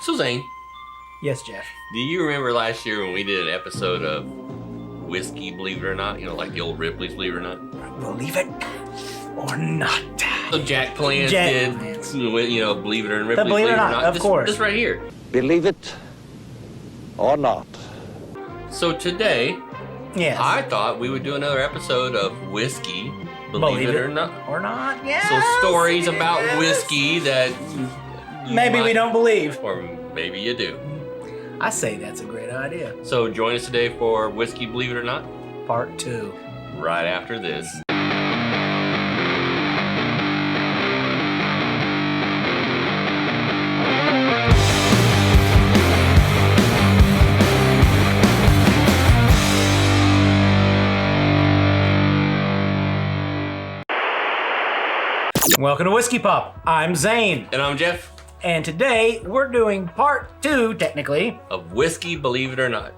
So Zane, Yes, Jeff. do you remember last year when we did an episode of whiskey, believe it or not? You know, like the old Ripley's, believe it or not? Believe it or not. So Jack Palance did, you know, believe it or not, Ripley's, Believe it or not, of course. This right here. Believe it or not. So today, Yes. I thought we would do another episode of whiskey, believe it or not. Or not, yeah. So stories about whiskey that maybe we don't believe. Or maybe you do. I say that's a great idea. So join us today for Whiskey, Believe It or Not, Part 2. right after this. Welcome to Whiskey Pop. I'm Zane. And I'm Jeff And today we're doing Part 2, technically. of Whiskey, Believe It or Not.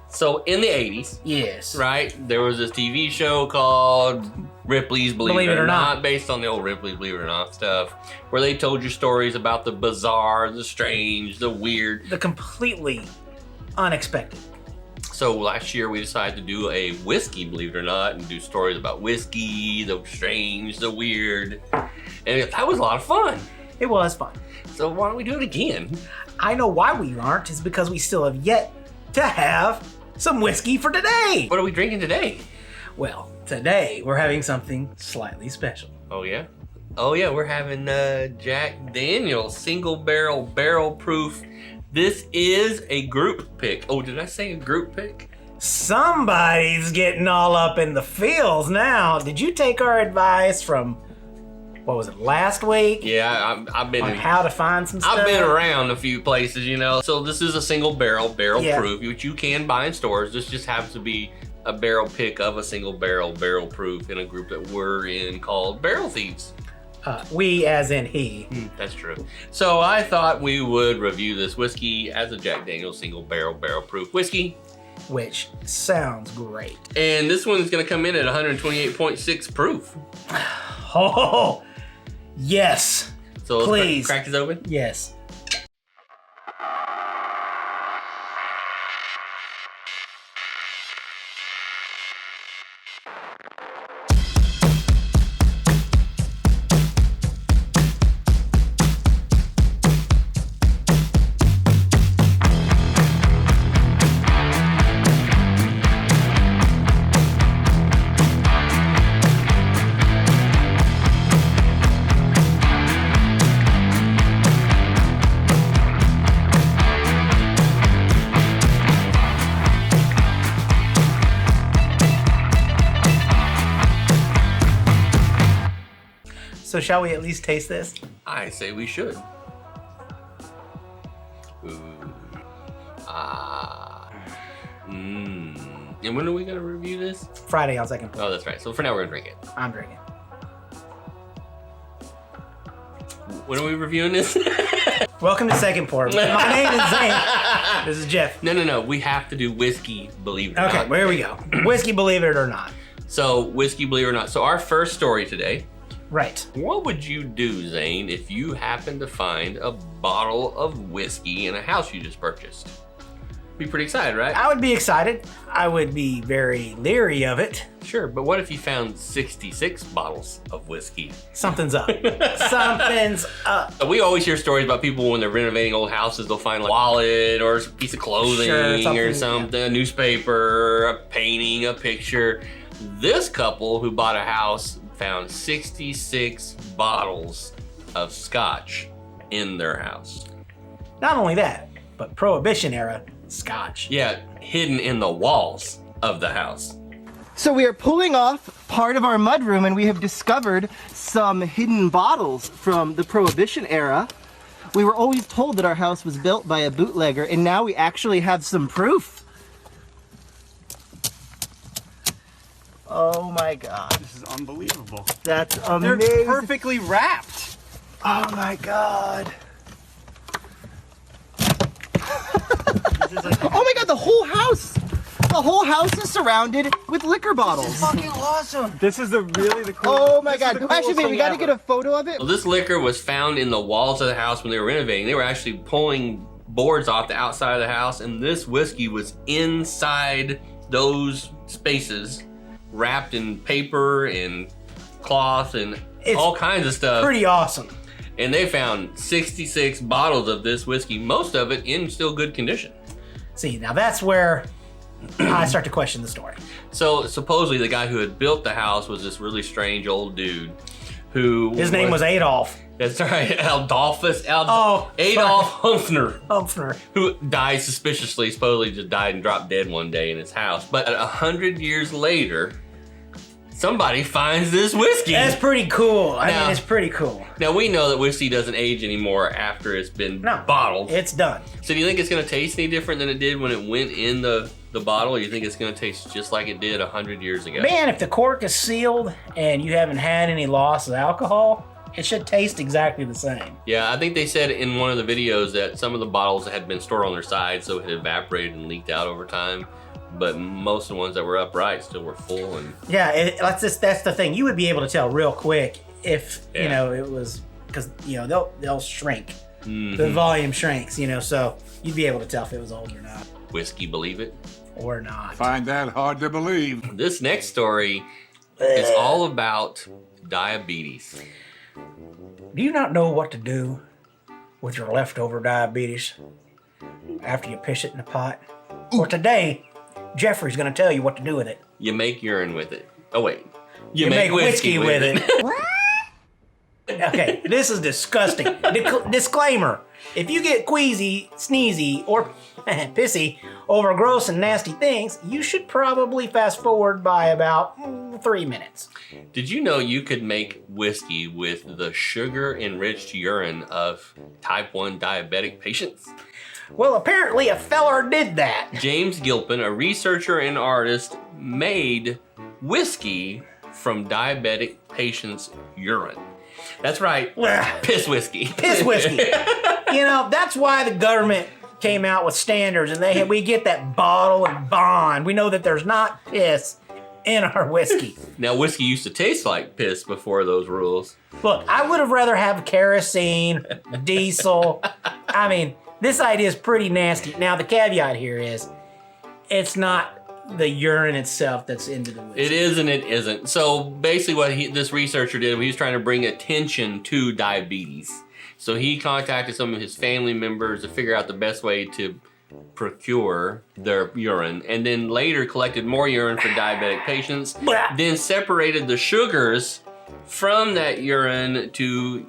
So in the 80s, Yes. right, there was this TV show called Ripley's Believe It or Not, based on the old Ripley's Believe It or Not stuff, where they told you stories about the bizarre, the strange, the weird. The completely unexpected. So last year we decided to do a whiskey, believe it or not, and do stories about whiskey, the strange, the weird. And that was a lot of fun. It was fun. So why don't we do it again? I know why we aren't, is because we still have yet to have some whiskey for today. What are we drinking today? Well, today we're having something slightly special. Oh yeah? Oh yeah, we're having Jack Daniel's single barrel proof. This is a group pick. Oh, did I say a group pick? Somebody's getting all up in the feels now. Did you take our advice from, what was it, last week? Yeah, I've been On how to find some stuff? I've been around a few places, you know. So this is a single barrel Yeah. proof, which you can buy in stores. This just happens to be a barrel pick of a single barrel proof in a group that we're in called Barrel Thieves. We as in he. That's true. So I thought we would review this whiskey as a Jack Daniel's single barrel proof whiskey. Which sounds great. And this one's gonna come in at 128.6 proof. Oh, yes. So let's Please. crack this open. Yes. So shall we at least taste this? I say we should. Ooh. Ah. Mmm. And when are we gonna review this? Friday on second pour. Oh, that's right. So for now, we're gonna drink it. I'm drinking. When are we reviewing this? Welcome to second pour. My name is Zane. This is Jeff. No. We have to do whiskey, believe it or Okay, not. well, here we go. Whiskey, believe it or not. So whiskey, believe it or not. So our first story today. Right. What would you do, Zane, if you happened to find a bottle of whiskey in a house you just purchased? Be pretty excited, right? I would be excited. I would be very leery of it. Sure, but what if you found 66 bottles of whiskey? Something's up. Something's up. We always hear stories about people when they're renovating old houses, they'll find like a wallet or a piece of clothing Sure, or something, a newspaper, a painting, a picture. This couple who bought a house found 66 bottles of scotch in their house. Not only that, but Prohibition era scotch. Yeah, hidden in the walls of the house. So we are pulling off part of our mudroom and we have discovered some hidden bottles from the Prohibition era. We were always told that our house was built by a bootlegger, and now we actually have some proof. Oh my God. This is unbelievable. That's They're amazing. perfectly wrapped. Oh my God. Oh my God, the whole house! The the whole house is surrounded with liquor bottles. Fucking awesome. This is the coolest. Oh my God. Actually, wait, we gotta get a photo of it. Well, this liquor was found in the walls of the house when they were renovating. They were actually pulling boards off the outside of the house, and this whiskey was inside those spaces, wrapped in paper and cloth and all kinds of stuff. Pretty awesome. And they found 66 bottles of this whiskey, most of it in still good condition. See, now that's where I start to question the story. So supposedly the guy who had built the house was this really strange old dude who His name was Adolf. That's right, Adolf Humpfner. Humpfner, who died suspiciously, supposedly just died and dropped dead one day in his house. But 100 years later, somebody finds this whiskey. That's pretty cool. I mean, it's pretty cool. Now we know that whiskey doesn't age anymore after it's been bottled. It's done. So do you think it's gonna taste any different than it did when it went in the bottle, or you think it's gonna taste just like it did 100 years ago? Man, if the cork is sealed and you haven't had any loss of alcohol, it should taste exactly the same. Yeah, I think they said in one of the videos that some of the bottles had been stored on their side, so it had evaporated and leaked out over time. But most of the ones that were upright still were full. And yeah, that's the thing. You would be able to tell real quick if you know it was, because they'll shrink. Mm-hmm. The volume shrinks, so you'd be able to tell if it was old or not. Whiskey, believe it or not. Find that hard to believe. This next story is all about diabetes. Do you not know what to do with your leftover diabetes after you piss it in the pot? Or today, Jeffrey's going to tell you what to do with it. You make urine with it. Oh, wait. You make whiskey with it. What? Okay, this is disgusting. Disclaimer. If you get queasy, sneezy, or pissy over gross and nasty things, you should probably fast forward by about 3 minutes. Did you know you could make whiskey with the sugar-enriched urine of type 1 diabetic patients? Well, apparently a feller did that. James Gilpin, a researcher and artist, made whiskey from diabetic patients' urine. That's right, piss whiskey. Piss whiskey. That's why the government came out with standards, and we get that bottle and bond. We know that there's not piss in our whiskey. Now, whiskey used to taste like piss before those rules. Look, I would have rather have kerosene, diesel. I mean, this idea is pretty nasty. Now, the caveat here is, it's not the urine itself that's into the whiskey. It is and it isn't. So basically what this researcher did, he was trying to bring attention to diabetes. So he contacted some of his family members to figure out the best way to procure their urine, and then later collected more urine for diabetic patients, then separated the sugars from that urine to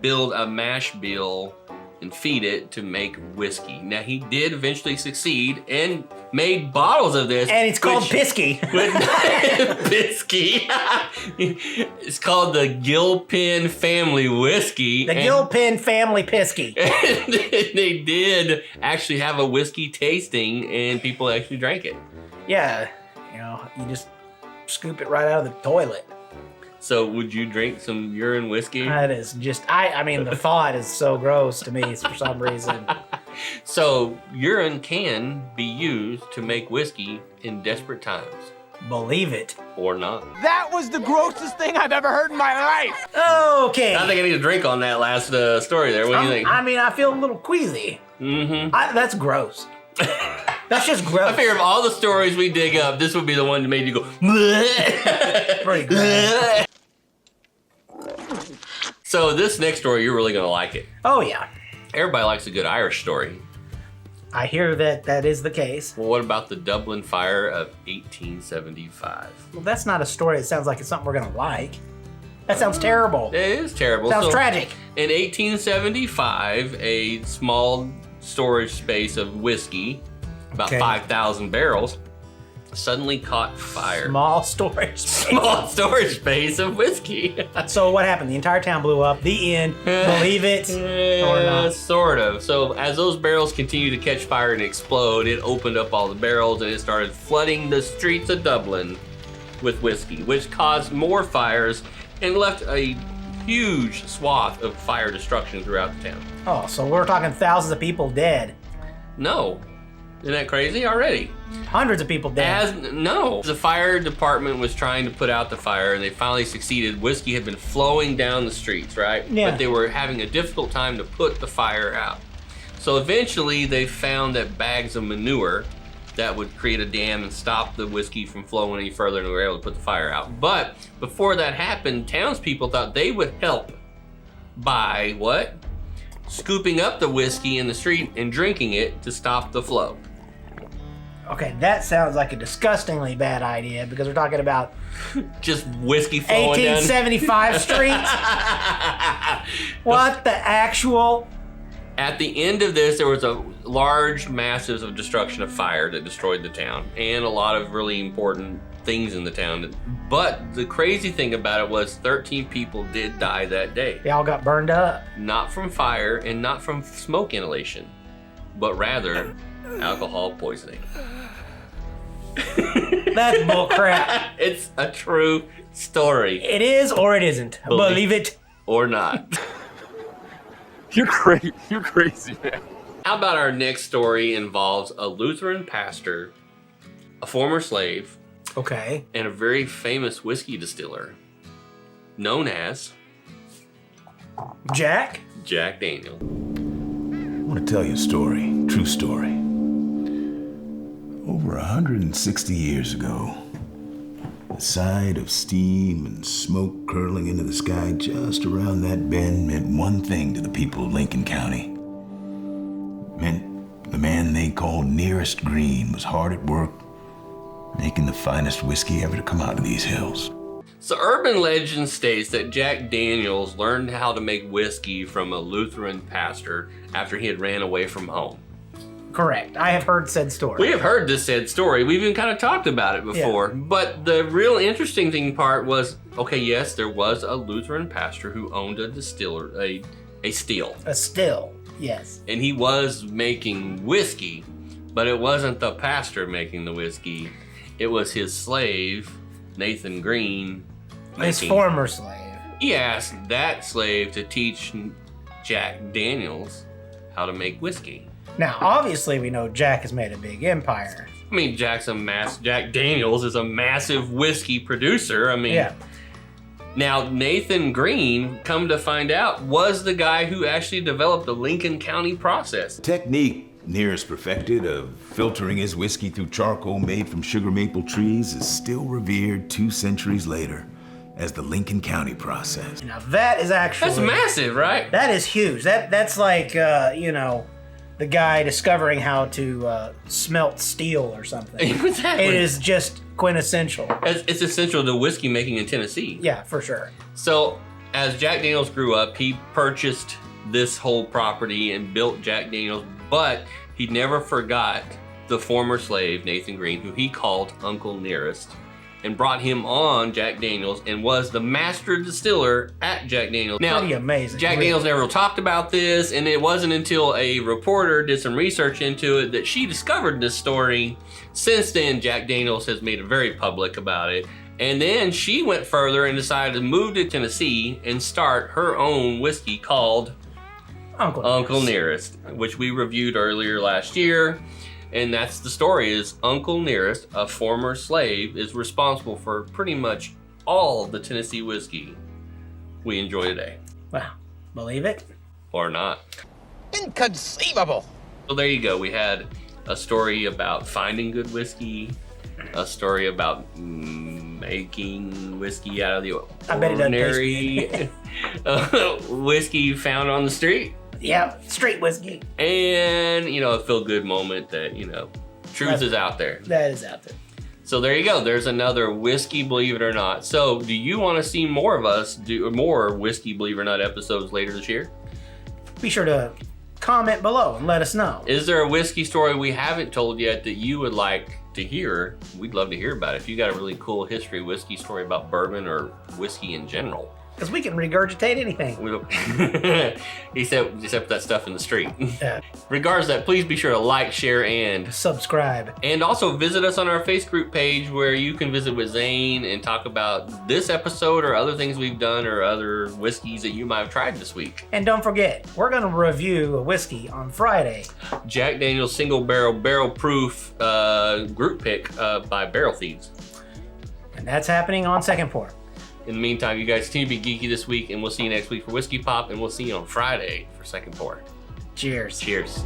build a mash bill and feed it to make whiskey. Now, he did eventually succeed and made bottles of this. And it's called Pisky. Pisky. It's called the Gilpin Family Whiskey. The Gilpin Family Pisky. And they did actually have a whiskey tasting, and people actually drank it. Yeah, you just scoop it right out of the toilet. So would you drink some urine whiskey? That is just, I mean, the thought is so gross to me for some reason. So urine can be used to make whiskey in desperate times. Believe it. Or not. That was the grossest thing I've ever heard in my life. Okay. I think I need a drink on that last story there. What do you think? I mean, I feel a little queasy. Mm-hmm. That's gross. That's just gross. I figure of all the stories we dig up, this would be the one that made you go, Pretty gross. So this next story, you're really going to like it. Oh, yeah. Everybody likes a good Irish story. I hear that is the case. Well, what about the Dublin fire of 1875? Well, that's not a story that sounds like it's something we're going to like. That sounds terrible. It is terrible. Sounds tragic. In 1875, a small storage space of whiskey, about 5,000 barrels, suddenly caught fire. Small storage space. Small storage space of whiskey. So what happened? The entire town blew up. The end. Believe it or not. Sort of. So as those barrels continued to catch fire and explode, it opened up all the barrels and it started flooding the streets of Dublin with whiskey, which caused more fires and left a huge swath of fire destruction throughout the town. Oh, so we're talking thousands of people dead. No. Isn't that crazy already? Hundreds of people dead. No. The fire department was trying to put out the fire, and they finally succeeded. Whiskey had been flowing down the streets, right? Yeah. But they were having a difficult time to put the fire out. So eventually they found that bags of manure that would create a dam and stop the whiskey from flowing any further, and they were able to put the fire out. But before that happened, townspeople thought they would help by what? Scooping up the whiskey in the street and drinking it to stop the flow. Okay, that sounds like a disgustingly bad idea because we're talking about just whiskey flowing 1875 streets. What the actual? At the end of this, there was a large masses of destruction of fire that destroyed the town and a lot of really important things in the town. But the crazy thing about it was 13 people did die that day. They all got burned up. Not from fire and not from smoke inhalation, but rather alcohol poisoning. That's bullcrap. It's a true story. It is or it isn't. Believe it or not. You're crazy, man. How about our next story involves a Lutheran pastor, a former slave, okay, and a very famous whiskey distiller known as Jack Daniels. I want to tell you a story, true story. Over 160 years ago, the sight of steam and smoke curling into the sky just around that bend meant one thing to the people of Lincoln County. It meant the man they called Nearest Green was hard at work, making the finest whiskey ever to come out of these hills. So urban legend states that Jack Daniels learned how to make whiskey from a Lutheran pastor after he had ran away from home. Correct. I have heard said story. We have heard this said story. We've even kind of talked about it before. Yeah. But the real interesting thing part was, okay, yes, there was a Lutheran pastor who owned a distiller, a still. A still, yes. And he was making whiskey, but it wasn't the pastor making the whiskey. It was his slave, Nathan Green. His former slave. He asked that slave to teach Jack Daniels how to make whiskey. Now, obviously, we know Jack has made a big empire. I mean, Jack Daniels is a massive whiskey producer. I mean, yeah. Now, Nathan Green, come to find out, was the guy who actually developed the Lincoln County process. Technique Nearest perfected of filtering his whiskey through charcoal made from sugar maple trees is still revered 2 centuries later as the Lincoln County process. Now, that is actually... That's massive, right? That is huge. That's like, you know, the guy discovering how to smelt steel or something. Exactly. It is just quintessential. It's essential to whiskey making in Tennessee. Yeah, for sure. So, as Jack Daniels grew up, he purchased this whole property and built Jack Daniels, but he never forgot the former slave, Nathan Green, who he called Uncle Nearest, and brought him on Jack Daniels and was the master distiller at Jack Daniels. Now, pretty amazing. Jack Daniels never talked about this, and it wasn't until a reporter did some research into it that she discovered this story. Since then, Jack Daniels has made it very public about it. And then she went further and decided to move to Tennessee and start her own whiskey called Uncle Nearest, which we reviewed earlier last year. And that's the story, is Uncle Nearest, a former slave, is responsible for pretty much all the Tennessee whiskey we enjoy today. Wow. Believe it? Or not. Inconceivable. So there you go. We had a story about finding good whiskey, a story about making whiskey out of the ordinary whiskey you found on the street. Yeah, street whiskey. And, you know, a feel-good moment that, you know, truth is out there. That is out there. So there you go. There's another Whiskey Believe It or Not. So do you want to see more of us do more Whiskey Believe It or Not episodes later this year? Be sure to comment below and let us know. Is there a whiskey story we haven't told yet that you would like to hear? We'd love to hear about it. If you got a really cool history whiskey story about bourbon or whiskey in general, Because we can regurgitate anything. Except that stuff in the street. Yeah. Regardless of that, please be sure to like, share, and Subscribe. And also visit us on our Facebook page where you can visit with Zane and talk about this episode or other things we've done or other whiskeys that you might have tried this week. And don't forget, we're going to review a whiskey on Friday. Jack Daniel's Single Barrel Proof group pick by Barrel Thieves. And that's happening on Second Pour. In the meantime, you guys continue to be geeky this week, and we'll see you next week for Whiskey Pop, and we'll see you on Friday for Second Pour. Cheers. Cheers.